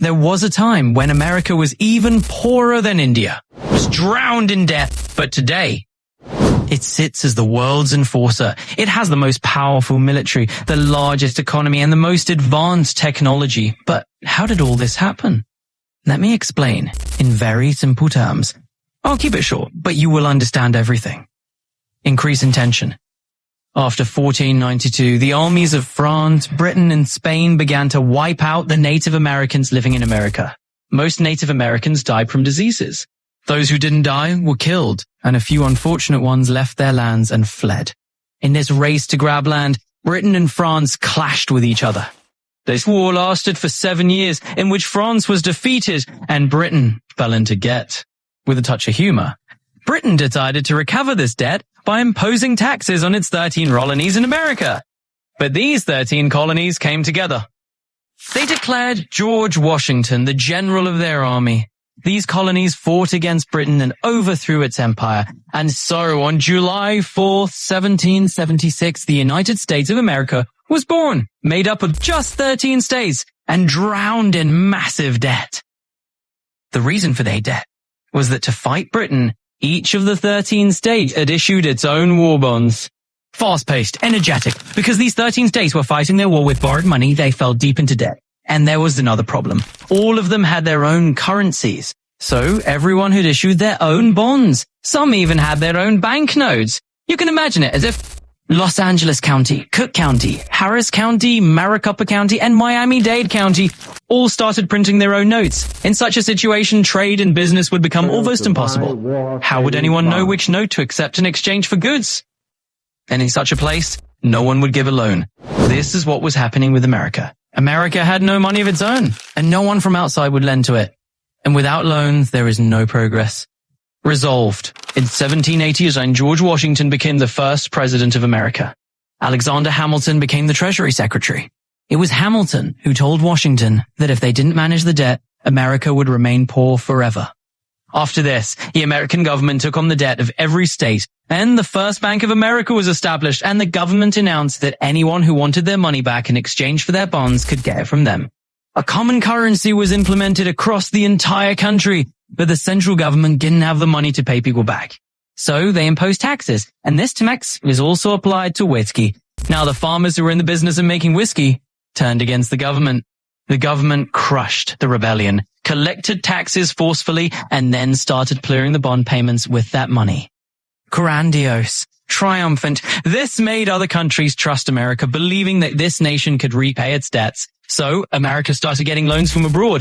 There was a time when America was even poorer than India, was drowned in debt, but today, it sits as the world's enforcer. It has the most powerful military, the largest economy, and the most advanced technology. But how did all this happen? Let me explain in very simple terms. I'll keep it short, but you will understand everything. Increase in tension. After 1492, the armies of France, Britain, and Spain began to wipe out the Native Americans living in America. Most Native Americans died from diseases. Those who didn't die were killed, and a few unfortunate ones left their lands and fled. In this race to grab land, Britain and France clashed with each other. This war lasted for 7 years, in which France was defeated and Britain fell into debt. With a touch of humor, Britain decided to recover this debt by imposing taxes on its 13 colonies in America. But these 13 colonies came together. They declared George Washington the general of their army. These colonies fought against Britain and overthrew its empire. And so on July 4th, 1776, the United States of America was born, made up of just 13 states and drowned in massive debt. The reason for their debt was that to fight Britain, each of the 13 states had issued its own war bonds. Fast-paced, energetic, because these 13 states were fighting their war with borrowed money, they fell deep into debt. And there was another problem. All of them had their own currencies. So everyone had issued their own bonds. Some even had their own banknotes. You can imagine it as if Los Angeles County, Cook County, Harris County, Maricopa County, and Miami-Dade County all started printing their own notes. In such a situation, trade and business would become almost impossible. How would anyone know which note to accept in exchange for goods? And in such a place, no one would give a loan. This is what was happening with America. America had no money of its own, and no one from outside would lend to it. And without loans, there is no progress. Resolved. In 1789, George Washington became the first president of America. Alexander Hamilton became the Treasury Secretary. It was Hamilton who told Washington that if they didn't manage the debt, America would remain poor forever. After this, the American government took on the debt of every state, and the First Bank of America was established, and the government announced that anyone who wanted their money back in exchange for their bonds could get it from them. A common currency was implemented across the entire country, but the central government didn't have the money to pay people back. So they imposed taxes, and this tax is also applied to whiskey. Now the farmers who were in the business of making whiskey turned against the government. The government crushed the rebellion, collected taxes forcefully, and then started clearing the bond payments with that money. Grandiose, triumphant, this made other countries trust America, believing that this nation could repay its debts. So America started getting loans from abroad.